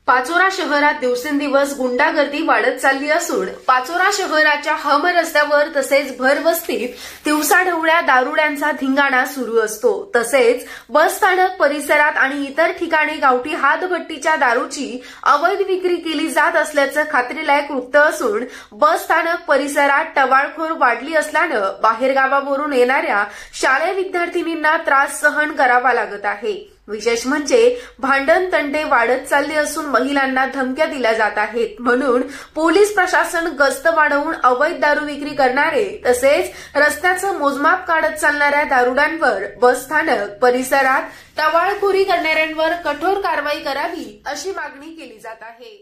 पाचोरा शहरात दिवसेंदिवस गुंडागर्दी वाढत चालली असून पाचोरा शहराच्या हम रस्त्यावर तसेच भरवस्तीत दिवसाढवळ्या दारुड्यांचा धिंगाणा सुरू असतो। तसेच बस स्थानक परिसरात आणि इतर ठिकाणी गावठी हातभट्टीच्या दारूची अवैध विक्री केली जात असल्याचं खात्रीलायक वृत्त असून बस स्थानक परिसरात टवाळखोर वाढली असल्यानं बाहेरगावावरून येणाऱ्या शालेय विद्यार्थिनींना त्रास सहन करावा लागत आहे। विशेष म्हणजे भांडण तंटे वाढत चालले असून महिलांना धमक्या दिल्या जात आहेत। म्हणून पोलीस प्रशासन गस्त वाढवून अवैध दारू विक्री करणारे तसेच रस्त्याचं मोजमाप काढत चालणाऱ्या दारुड्यांवर बस स्थानक परिसरात टवाळखोरी करणाऱ्यांवर कठोर कारवाई करावी अशी मागणी केली जात आहे।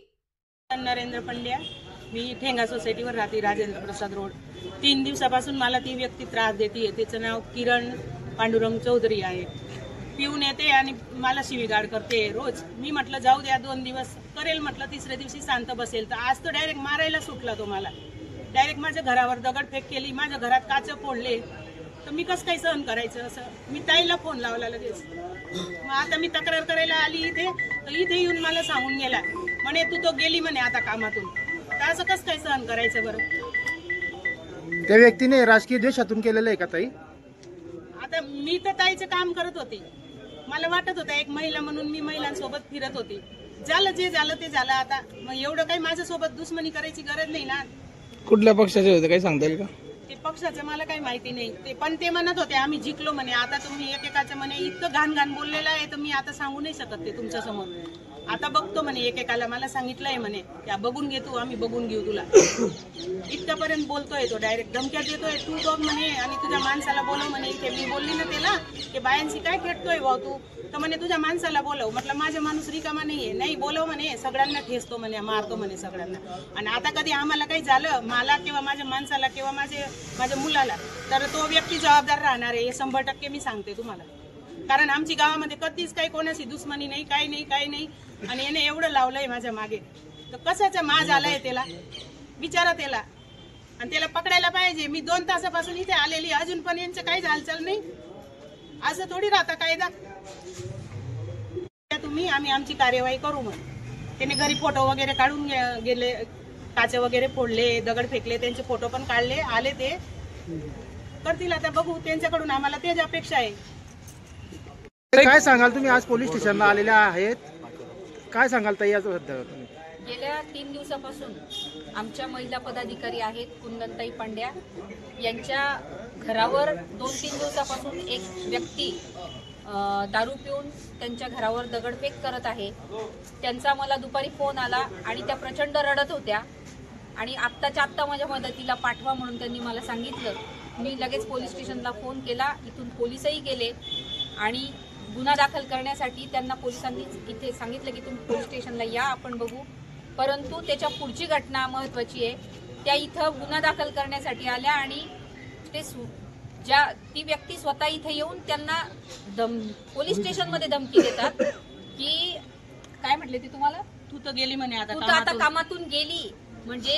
नरेंद्र पंड्या, मी ठेंगा सोसायटीवर राहते, राजेंद्र प्रसाद रोड। 3 दिवसापासून मला ती व्यक्ती त्रास देते। तिचं नाव किरण पांडुरंग चौधरी आहे। पिऊन येते आणि मला शिवीगाळ करते रोज। मी म्हटलं जाऊ द्या 2 दिवस करेल, म्हटलं तिसऱ्या दिवशी शांत बसेल। तर आज तो डायरेक्ट मारायला सुटला। तो मला डायरेक्ट माझ्या घरावर दगडफेक केली, माझ्या घरात काच फोडले। तर मी कसं काही सहन करायचं असं? मी ताईला फोन लावला लगेच। मग आता मी तक्रार करायला आली इथे, तर इथे येऊन मला सांगून गेला म्हणे तू तो गेली म्हणे आता कामातून। तर असं कसं काही सहन करायचं बरं? त्या व्यक्तीने राजकीय द्वेषातून केलेलं आहे का ताई? आता मी तर ताईचं काम करत होते, मला वाटत होतं एक महिला म्हणून मी महिलांसोबत फिरत होते। झालं जे झालं ते झालं। आता मग एवढं काही माझ्यासोबत दुश्मनी करायची गरज नाही ना। कुठल्या पक्षाचे होते काही सांगता येईल का? ते पक्षाचं मला काही माहिती नाही। ते पण ते म्हणत होते आम्ही जिंकलो म्हणे। आता तुम्ही एकेकाचं म्हणे इतकं घाण घाण बोललेलं आहे तर मी आता सांगू नाही शकत ते तुमच्या समोर। आता बघतो म्हणे, एकेकाला मला सांगितलंय म्हणे त्या बघून घे तू, आम्ही बघून घेऊ तुला। इतक्यापर्यंत बोलतोय तो, डायरेक्ट धमक्या देतोय तू बघ म्हणे आणि तुझ्या माणसाला बोलव म्हणे। इथे मी बोलली ना त्याला की बायांशी काय खेळतोय भाऊ तू, तर म्हणे तुझ्या माणसाला बोलव। म्हटलं माझा माणूस रिकामा नाहीये। नाही बोलव म्हणे, सगळ्यांना ठेचतो म्हणे, मारतो म्हणे सगळ्यांना। आणि आता कधी आम्हाला काही झालं मला किंवा माझ्या माणसाला किंवा माझ्या मुलाला तर तो व्यक्ती जबाबदार राहणार आहे, हे 100% मी सांगते तुम्हाला। कारण आमची गावामध्ये कधीच काही कोणाशी दुश्मनी नाही, काही नाही। आणि याने एवढं लावलंय माझ्या मागे, तर कशाचा माज आलाय त्याला विचारा त्याला। आणि त्याला पकडायला पाहिजे। मी 2 तासापासून इथे आलेली, अजून पण यांचं काहीच हालचाल नाही। असं थोडी राहता कायदा। तुम्ही आम्ही आमची कार्यवाही करू। मग त्याने घरी फोटो वगैरे काढून गेले, काचे वगैरे फोडले, दगड फेकले, त्यांचे फोटो पण काढले, आले ते करतील। आता बघू, त्यांच्याकडून आम्हाला तेच अपेक्षा आहे। काय सांगाल तुम्ही? आज पोलीस स्टेशनला आलेल्या आहेत, काय सांगाल ताई याबद्दल? गेल्या 3 दिवसापासून आमच्या महिला पदाधिकारी आहेत कुंदनताई पांड्या यांच्या घरावर 2-3 दिवसापासून एक व्यक्ती दारू पिऊन त्यांच्या घरावर दगडफेक करत आहे। त्यांचा मला दुपारी फोन आला आणि त्या प्रचंड रडत होत्या आणि आत्ताच्या आत्ता माझ्या मदतीला पाठवा म्हणून त्यांनी मला सांगितलं। मी लगेच पोलीस स्टेशनला फोन केला, इथून पोलीसही गेले आणि गुन्हा दाखल करण्यासाठी त्यांना पोलिसांनी इथे सांगितलं की तुम्ही पोलीस स्टेशनला या, आपण बघू। परंतु त्याच्या पुढची घटना महत्त्वाची आहे। त्या इथं गुन्हा दाखल करण्यासाठी आल्या आणि ते ती व्यक्ती स्वतः इथे येऊन त्यांना पोलीस स्टेशनमध्ये धमकी देतात की काय म्हटले ते तुम्हाला, तू तर गेली म्हणे तू तर आता कामातून गेली। म्हणजे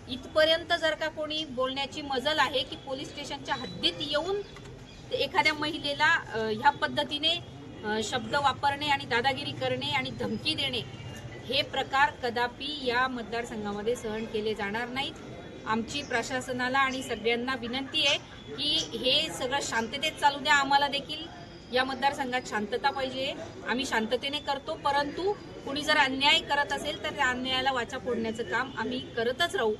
इथपर्यंत जर का कोणी बोलण्याची मजल आहे की पोलीस स्टेशनच्या हद्दीत येऊन एखाद्या महिलेला ह्या पद्धतीने शब्द वापरणे आणि दादागिरी करणे आणि धमकी देणे, हे प्रकार कदापि या मतदारसंघामध्ये सहन केले जाणार नाहीत। आमची प्रशासनाला आणि सगळ्यांना विनंती आहे की हे सगळं शांततेत चालू द्या। आम्हाला देखील या मतदारसंघात शांतता पाहिजे, आम्ही शांततेने करतो। परंतु कुणी जर अन्याय करत असेल तर त्या अन्यायाला वाचा फोडण्याचं काम आम्ही करतच राहू।